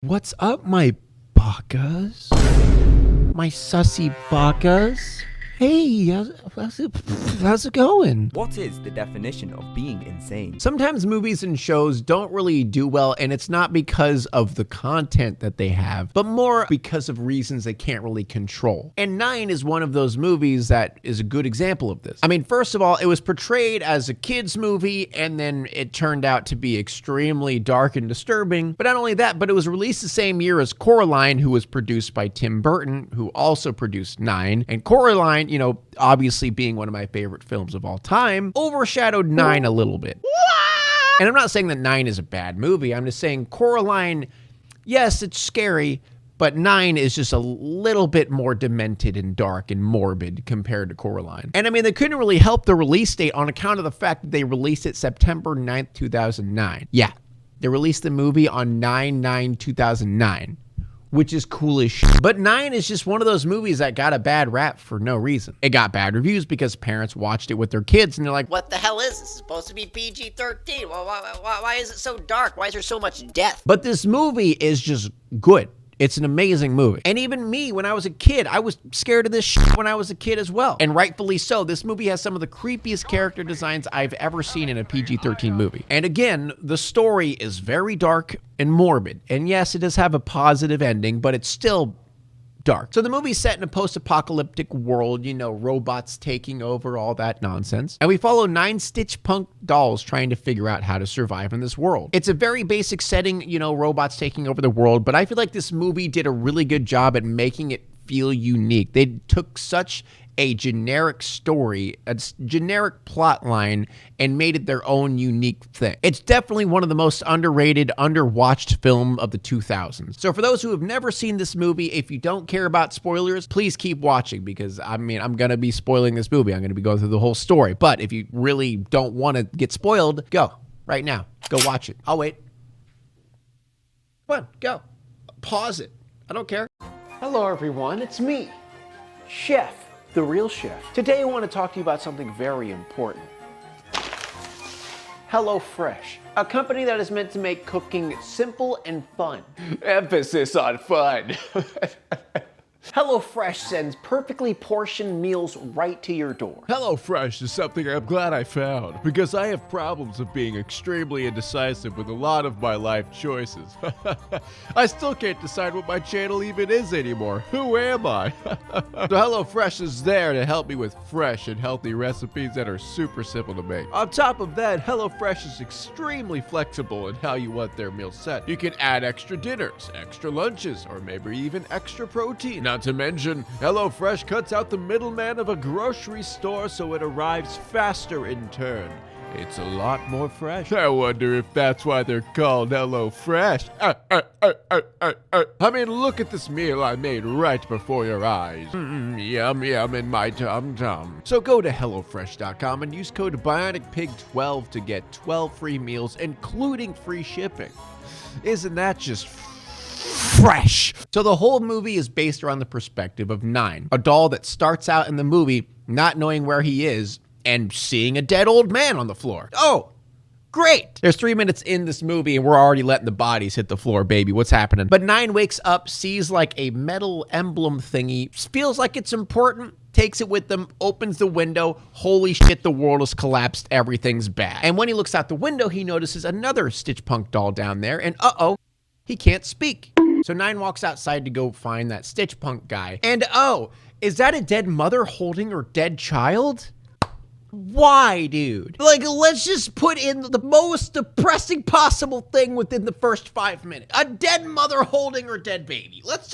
What's up, my bakas? My sussy bakas? Hey, how's it going? What is the definition of being insane? Sometimes movies and shows don't really do well, and it's not because of the content that they have, but more because of reasons they can't really control. And 9 is one of those movies that is a good example of this. I mean, first of all, it was portrayed as a kid's movie, and then it turned out to be extremely dark and disturbing. But not only that, but it was released the same year as Coraline, who was produced by Tim Burton, who also produced 9. And Coraline, you know, obviously being one of my favorite films of all time, overshadowed 9 a little bit. And I'm not saying that 9 is a bad movie. I'm just saying Coraline, yes, it's scary, but 9 is just a little bit more demented and dark and morbid compared to Coraline. And I mean, they couldn't really help the release date on account of the fact that they released it September 9th, 2009. Yeah, they released the movie on 9/9/2009. Which is cool as shit. But 9 is just one of those movies that got a bad rap for no reason. It got bad reviews because parents watched it with their kids and they're like, what the hell is this? It's supposed to be PG-13. Why is it so dark? Why is there so much death? but this movie is just good. It's an amazing movie. And even me, when I was a kid, I was scared of this shit when I was a kid as well. And rightfully so. This movie has some of the creepiest character designs I've ever seen in a PG-13 movie. And again, the story is very dark and morbid. And yes, it does have a positive ending, but it's still dark. So the movie's set in a post-apocalyptic world, you know, robots taking over, all that nonsense. And we follow 9 Stitch Punk dolls trying to figure out how to survive in this world. It's a very basic setting, you know, robots taking over the world, but I feel like this movie did a really good job at making it feel unique. They took such a generic story, a generic plot line, and made it their own unique thing. It's definitely one of the most underrated, underwatched film of the 2000s. So for those who have never seen this movie, if you don't care about spoilers, please keep watching because, I mean, I'm going to be spoiling this movie. I'm going to be going through the whole story. But if you really don't want to get spoiled, go right now. Go watch it. I'll wait. Come on, go. Pause it. I don't care. Hello, everyone. It's me, Chef. The Real Chef. Today I want to talk to you about something very important. HelloFresh, a company that is meant to make cooking simple and fun. Emphasis on fun. HelloFresh sends perfectly portioned meals right to your door. HelloFresh is something I'm glad I found because I have problems of being extremely indecisive with a lot of my life choices. I still can't decide what my channel even is anymore. Who am I? So HelloFresh is there to help me with fresh and healthy recipes that are super simple to make. On top of that, HelloFresh is extremely flexible in how you want their meals set. You can add extra dinners, extra lunches, or maybe even extra protein. Not to mention, HelloFresh cuts out the middleman of a grocery store so it arrives faster in turn. It's a lot more fresh. I wonder if that's why they're called HelloFresh. I mean, look at this meal I made right before your eyes. Yum, yum in my tum-tum. So go to HelloFresh.com and use code BIonicpig12 to get 12 free meals, including free shipping. Isn't that just fresh? So the whole movie is based around the perspective of 9, a doll that starts out in the movie not knowing where he is and seeing a dead old man on the floor. Oh, great. There's 3 minutes in this movie and we're already letting the bodies hit the floor, baby. What's happening? But 9 wakes up, sees like a metal emblem thingy, feels like it's important, takes it with them, opens the window. Holy shit, the world has collapsed. Everything's bad. And when he looks out the window, he notices another Stitch Punk doll down there and uh-oh, he can't speak. So 9 walks outside to go find that Stitch Punk guy. And oh, is that a dead mother holding her dead child? Why, dude? Like, let's just put in the most depressing possible thing within the first 5 minutes. A dead mother holding her dead baby. Let's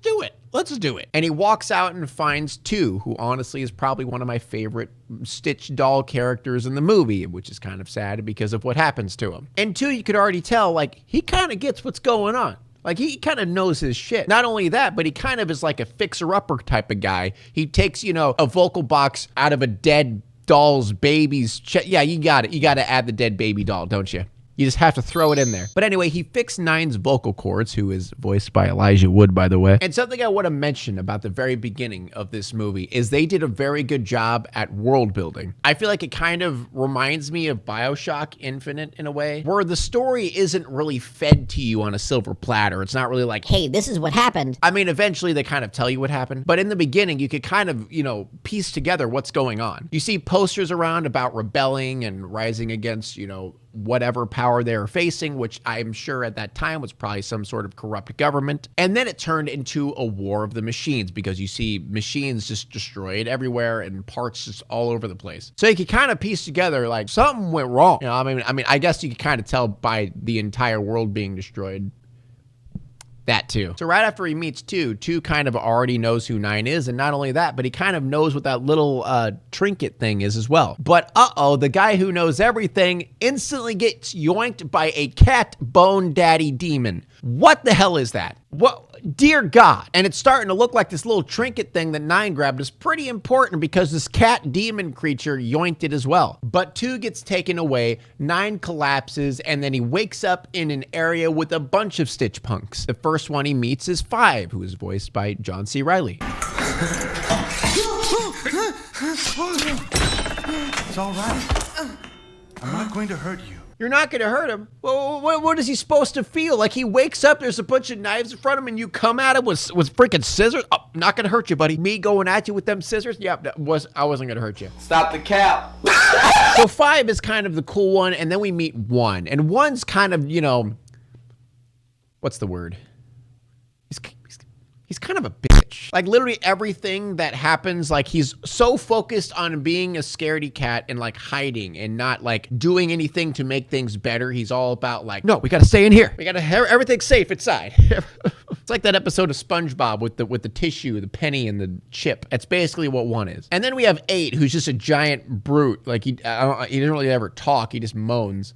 do it. Let's do it. And he walks out and finds 2, who honestly is probably one of my favorite Stitch doll characters in the movie, which is kind of sad because of what happens to him. And 2, you could already tell, like, he kind of gets what's going on. Like, he kind of knows his shit. Not only that, but he kind of is like a fixer-upper type of guy. He takes, you know, a vocal box out of a dead doll's baby's chest. Yeah, you got it. You got to add the dead baby doll, don't you? You just have to throw it in there. But anyway, he fixed Nine's vocal cords, who is voiced by Elijah Wood, by the way. And something I want to mention about the very beginning of this movie is they did a very good job at world building. I feel like it kind of reminds me of BioShock Infinite in a way, where the story isn't really fed to you on a silver platter. It's not really like, Hey, this is what happened. I mean, eventually they kind of tell you what happened, but in the beginning, you could kind of, piece together what's going on. You see posters around about rebelling and rising against, whatever power they were facing, which I'm sure at that time was probably some sort of corrupt government. And then it turned into a war of the machines because you see machines just destroyed everywhere and parts just all over the place. So you could kind of piece together like something went wrong. I guess you could kind of tell by the entire world being destroyed. That too. So right after he meets Two kind of already knows who Nine is, and not only that, but he kind of knows what that little trinket thing is as well. But the guy who knows everything instantly gets yoinked by a cat bone daddy demon. What the hell is that? What? Dear God. And it's starting to look like this little trinket thing that Nine grabbed is pretty important because this cat demon creature yoinked it as well. But Two gets taken away, Nine collapses, and then he wakes up in an area with a bunch of Stitch punks. The first one he meets is Five, who is voiced by John C. Reilly. It's all right. I'm not going to hurt you. You're not going to hurt him? Well, what is he supposed to feel? Like he wakes up, there's a bunch of knives in front of him, and you come at him with freaking scissors? Oh, not going to hurt you, buddy. Me going at you with them scissors? Yeah, I wasn't going to hurt you. Stop the cap. So Five is kind of the cool one, and then we meet One. And One's kind of, what's the word? He's kind of a bitch. Like literally everything that happens, like he's so focused on being a scaredy cat and like hiding and not like doing anything to make things better. He's all about like, no, we got to stay in here. We got to have everything safe inside. It's like that episode of SpongeBob with the tissue, the penny and the chip. That's basically what One is. And then we have Eight, who's just a giant brute. Like he doesn't really ever talk. He just moans.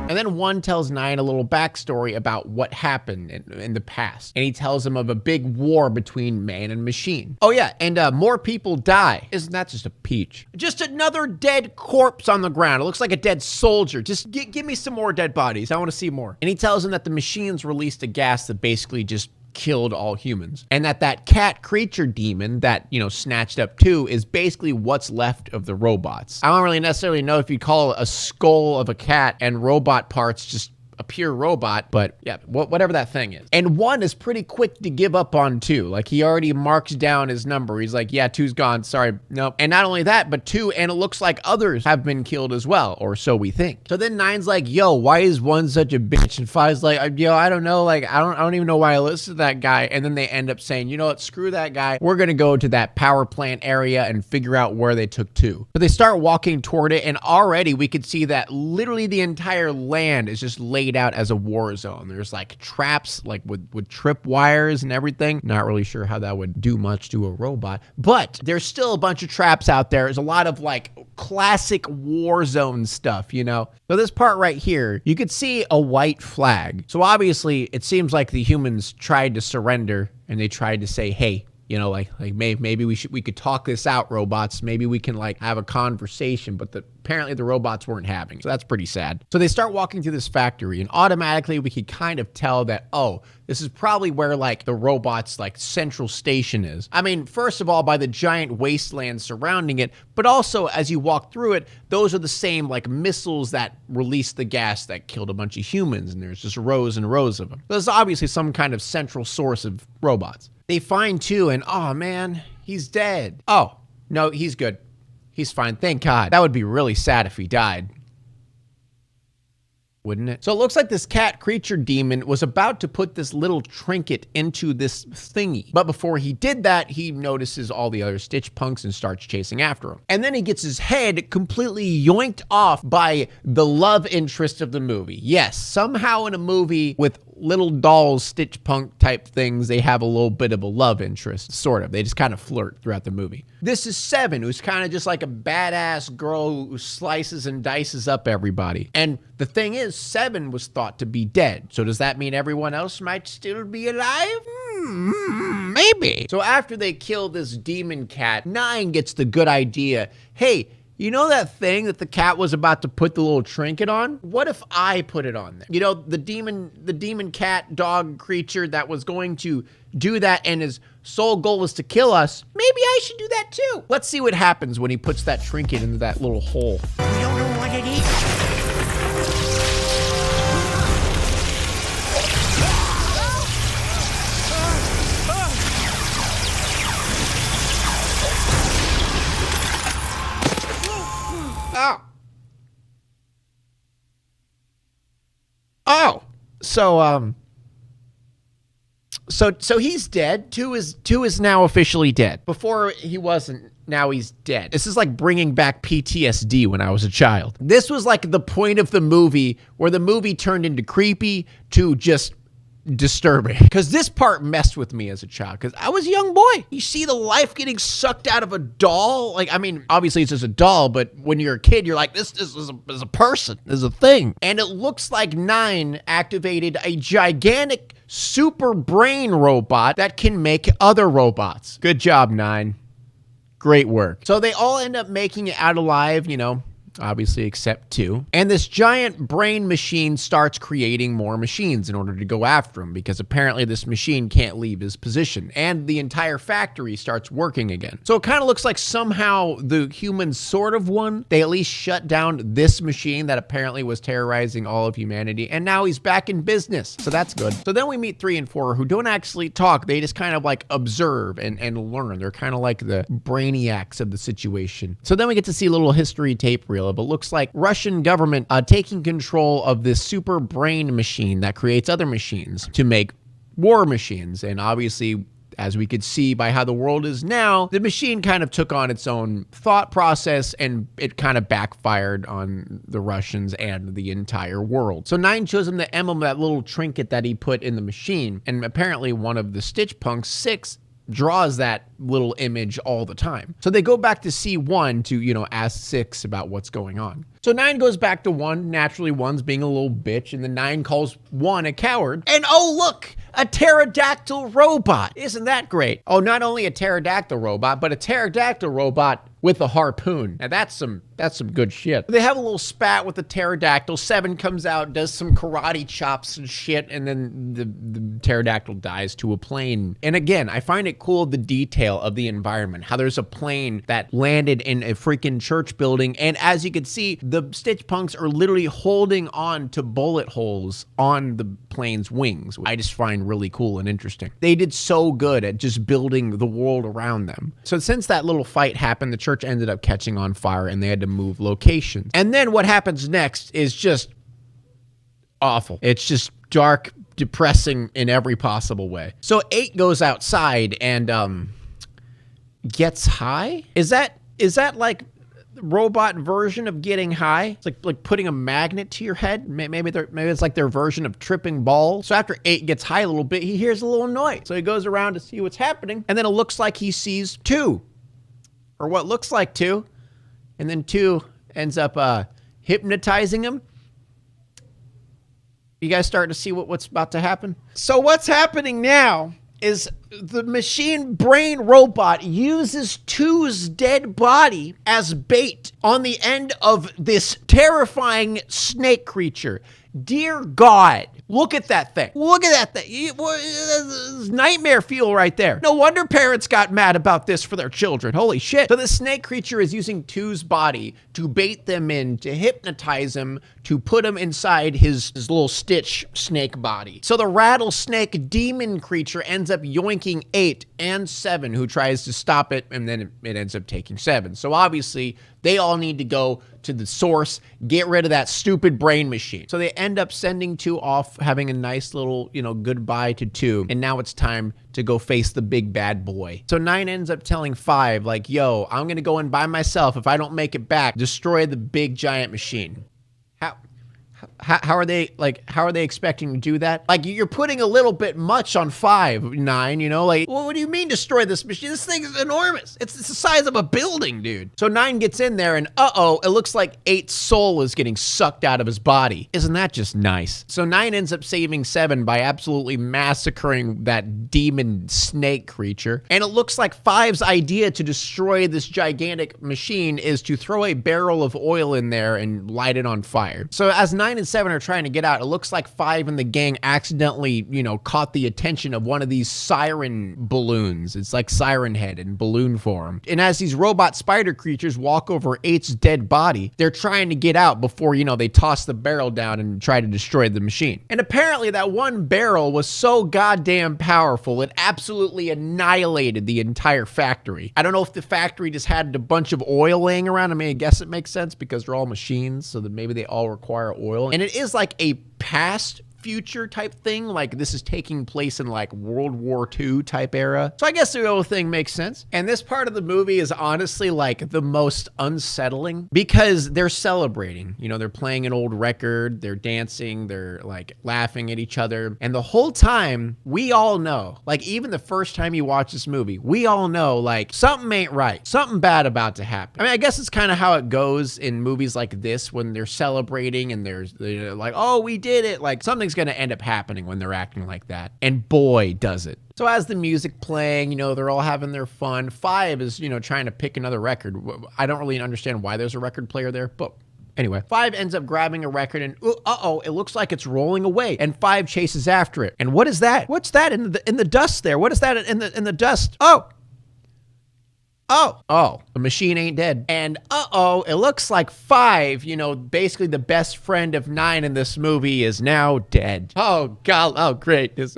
And then One tells Nine a little backstory about what happened in the past. And he tells him of a big war between man and machine. Oh yeah, and more people die. Isn't that just a peach? Just another dead corpse on the ground. It looks like a dead soldier. Just give me some more dead bodies. I want to see more. And he tells him that the machines released a gas that basically just killed all humans. And that cat creature demon that, snatched up Two is basically what's left of the robots. I don't really necessarily know if you'd call a skull of a cat and robot parts just a pure robot, but yeah, whatever that thing is. And One is pretty quick to give up on Two. Like he already marks down his number. He's like, yeah, Two's gone. Sorry. Nope. And not only that, but Two, and it looks like others have been killed as well, or so we think. So then Nine's like, yo, why is One such a bitch? And Five's like, I don't know. Like, I don't even know why I listen to that guy. And then they end up saying, you know what? Screw that guy. We're going to go to that power plant area and figure out where they took Two. So they start walking toward it, and already we could see that literally the entire land is just laid out as a war zone. There's like traps like with trip wires and everything. Not really sure how that would do much to a robot, but there's still a bunch of traps out there. There's a lot of like classic war zone stuff, So this part right here, you could see a white flag. So obviously it seems like the humans tried to surrender and they tried to say, hey, maybe we could talk this out, robots. Maybe we can like have a conversation, but apparently the robots weren't having. So that's pretty sad. So they start walking through this factory, and automatically we could kind of tell that, oh, this is probably where like the robots like central station is. I mean, first of all, by the giant wasteland surrounding it, but also as you walk through it, those are the same like missiles that released the gas that killed a bunch of humans, and there's just rows and rows of them. So there's obviously some kind of central source of robots. They find Two, and oh man, he's dead. Oh, no, he's good. He's fine, thank God. That would be really sad if he died, wouldn't it? So it looks like this cat creature demon was about to put this little trinket into this thingy. But before he did that, he notices all the other Stitch punks and starts chasing after him. And then he gets his head completely yoinked off by the love interest of the movie. Yes, somehow in a movie with little dolls, Stitch punk type things, they have a little bit of a love interest, sort of. They just kind of flirt throughout the movie. This is Seven, who's kind of just like a badass girl who slices and dices up everybody. And the thing is, Seven was thought to be dead. So does that mean everyone else might still be alive? Maybe. So after they kill this demon cat, Nine gets the good idea, hey, You know that thing that the cat was about to put the little trinket on? What if I put it on there? You know, the demon cat dog creature that was going to do that and his sole goal was to kill us. Maybe I should do that too. Let's see what happens when he puts that trinket into that little hole. We don't know what it is. Oh. Oh. So he's dead. Two is now officially dead. Before he wasn't, now he's dead. This is like bringing back PTSD when I was a child. This was like the point of the movie where the movie turned into creepy to just disturbing, because this part messed with me as a child because I was a young boy. You see the life getting sucked out of a doll. Like, I mean, obviously it's just a doll, but when you're a kid, you're like, this is a person, this is a thing. And it looks like 9 activated a gigantic super brain robot that can make other robots. Good job, 9. Great work. So they all end up making it out alive, you know, obviously except 2. And this giant brain machine starts creating more machines in order to go after him, because apparently this machine can't leave his position, and the entire factory starts working again. So it kind of looks like somehow the humans sort of won. They at least shut down this machine that apparently was terrorizing all of humanity, and now he's back in business. So that's good. So then we meet 3 and 4, who don't actually talk. They just kind of like observe and learn. They're kind of like the brainiacs of the situation. So then we get to see a little history tape reel. But looks like Russian government taking control of this super brain machine that creates other machines to make war machines. And obviously, as we could see by how the world is now, the machine kind of took on its own thought process, and it kind of backfired on the Russians and the entire world. So 9 shows him the emblem, that little trinket that he put in the machine. And apparently one of the Stitch Punks, 6, draws that little image all the time. So they go back to C1 to, you know, ask 6 about what's going on. So 9 goes back to 1. Naturally, 1's being a little bitch, and then 9 calls 1 a coward. And oh, look, a pterodactyl robot. Isn't that great? Oh, not only a pterodactyl robot, but a pterodactyl robot with a harpoon. Now that's some good shit. They have a little spat with the pterodactyl. 7 comes out, does some karate chops and shit, and then the pterodactyl dies to a plane. And again, I find it cool, the detail of the environment, how there's a plane that landed in a freaking church building, and as you can see, the Stitch Punks are literally holding on to bullet holes on the plane's wings. I just find really cool and interesting. They did so good at just building the world around them. So since that little fight happened, the church ended up catching on fire and they had to move locations. And then what happens next is just awful. It's just dark, depressing in every possible way. So 8 goes outside and gets high. Is that like robot version of getting high? It's like putting a magnet to your head. Maybe it's like their version of tripping balls. So after 8 gets high a little bit, he hears a little noise. So he goes around to see what's happening, and then it looks like he sees 2, or what looks like 2, and then 2 ends up hypnotizing him. You guys starting to see what's about to happen? So what's happening now is the machine brain robot uses 2's dead body as bait on the end of this terrifying snake creature. Dear God, look at that thing. Look at that thing. It's nightmare fuel right there. No wonder parents got mad about this for their children. Holy shit. So the snake creature is using 2's body to bait them in, to hypnotize him, to put him inside his little Stitch snake body. So the rattlesnake demon creature ends up yoinking 8 and 7, who tries to stop it, and then it ends up taking 7. So obviously, they all need to go to the source, get rid of that stupid brain machine. So they end up sending 2 off, having a nice little, goodbye to 2. And now it's time to go face the big bad boy. So 9 ends up telling 5, like, yo, I'm gonna go in by myself. If I don't make it back, destroy the big giant machine. How are they expecting to do that? Like, you're putting a little bit much on 9, you know? Like, well, what do you mean destroy this machine? This thing is enormous. It's the size of a building, dude. So 9 gets in there and it looks like 8's soul is getting sucked out of his body. Isn't that just nice? So 9 ends up saving 7 by absolutely massacring that demon snake creature. And it looks like 5's idea to destroy this gigantic machine is to throw a barrel of oil in there and light it on fire. So as 9 and 7 are trying to get out, it looks like 5 and the gang accidentally, caught the attention of one of these siren balloons. It's like Siren Head in balloon form. And as these robot spider creatures walk over 8's dead body, they're trying to get out before, they toss the barrel down and try to destroy the machine. And apparently that one barrel was so goddamn powerful, it absolutely annihilated the entire factory. I don't know if the factory just had a bunch of oil laying around. I mean, I guess it makes sense because they're all machines, so that maybe they all require oil. And it is like a past future type thing, like this is taking place in like World War II type era. So I guess the whole thing makes sense. And this part of the movie is honestly like the most unsettling because they're celebrating, they're playing an old record, they're dancing, they're like laughing at each other. And the whole time we all know, like even the first time you watch this movie, we all know like something ain't right, something bad about to happen. I mean, I guess it's kind of how it goes in movies like this when they're celebrating and they're like, oh, we did it. Like something's going to end up happening when they're acting like that. And boy, does it. So as the music playing, they're all having their fun. 5 is, trying to pick another record. I don't really understand why there's a record player there, but anyway, 5 ends up grabbing a record and it looks like it's rolling away and 5 chases after it. And what is that? What's that in the dust there? What is that in the dust? The machine ain't dead. And it looks like 5, basically the best friend of 9 in this movie is now dead. Oh, God. Oh, great. It's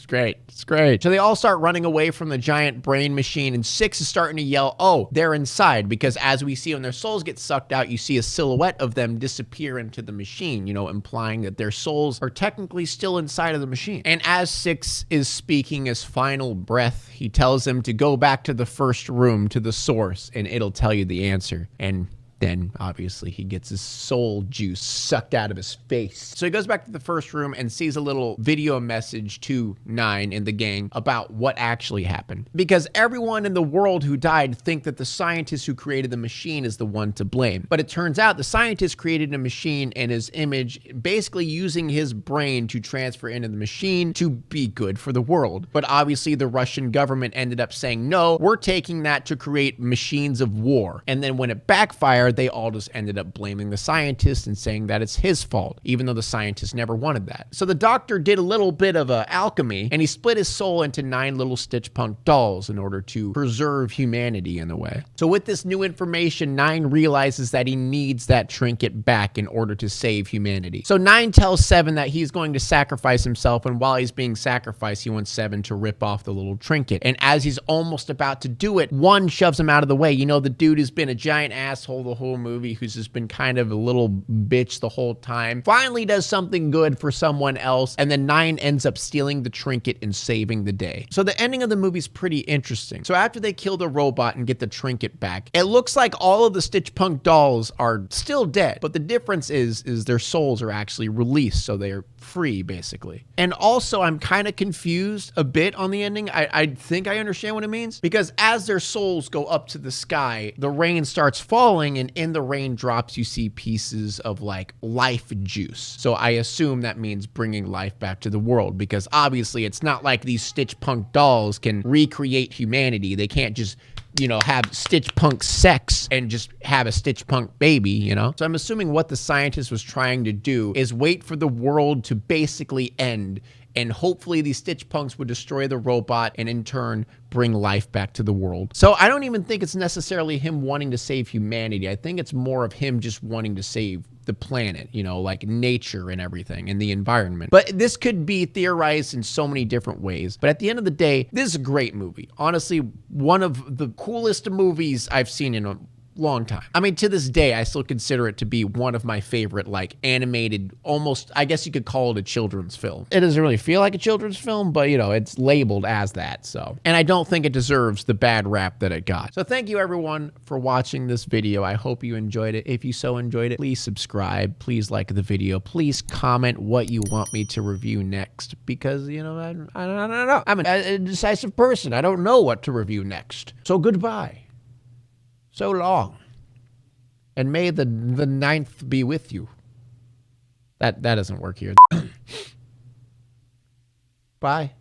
great. It's great. So they all start running away from the giant brain machine, and 6 is starting to yell, oh, they're inside, because as we see when their souls get sucked out, you see a silhouette of them disappear into the machine, implying that their souls are technically still inside of the machine. And as 6 is speaking his final breath, he tells them to go back to the first room, to the source, and it'll tell you the answer. And then obviously he gets his soul juice sucked out of his face. So he goes back to the first room and sees a little video message to 9 and the gang about what actually happened. Because everyone in the world who died think that the scientist who created the machine is the one to blame. But it turns out the scientist created a machine in his image, basically using his brain to transfer into the machine to be good for the world. But obviously the Russian government ended up saying, no, we're taking that to create machines of war. And then when it backfired, they all just ended up blaming the scientist and saying that it's his fault, even though the scientist never wanted that. So the doctor did a little bit of alchemy, and he split his soul into 9 little Stitch Punk dolls in order to preserve humanity in a way. So with this new information, 9 realizes that he needs that trinket back in order to save humanity. So 9 tells 7 that he's going to sacrifice himself, and while he's being sacrificed, he wants 7 to rip off the little trinket. And as he's almost about to do it, 1 shoves him out of the way. The dude who's been a giant asshole the whole movie, who's just been kind of a little bitch the whole time, finally does something good for someone else, and then 9 ends up stealing the trinket and saving the day. So the ending of the movie is pretty interesting. So after they kill the robot and get the trinket back, it looks like all of the Stitch Punk dolls are still dead, but the difference is their souls are actually released, so they're free, basically. And also, I'm kind of confused a bit on the ending. I think I understand what it means, because as their souls go up to the sky, the rain starts falling, and in the raindrops, you see pieces of like life juice. So I assume that means bringing life back to the world, because obviously it's not like these Stitch Punk dolls can recreate humanity. They can't just have Stitch Punk sex and just have a Stitch Punk baby, So I'm assuming what the scientist was trying to do is wait for the world to basically end, and hopefully these Stitch Punks would destroy the robot and in turn bring life back to the world. So I don't even think it's necessarily him wanting to save humanity. I think it's more of him just wanting to save the planet, like nature and everything and the environment. But this could be theorized in so many different ways. But at the end of the day, this is a great movie. Honestly, one of the coolest movies I've seen in long time. I mean, to this day, I still consider it to be one of my favorite, like, animated, almost, I guess you could call it a children's film. It doesn't really feel like a children's film, but, you know, it's labeled as that, so. And I don't think it deserves the bad rap that it got. So thank you, everyone, for watching this video. I hope you enjoyed it. If you so enjoyed it, please subscribe. Please like the video. Please comment what you want me to review next, because, you know, I don't know. I'm a decisive person. I don't know what to review next. So goodbye. So long. And may the ninth be with you. That doesn't work here. Bye.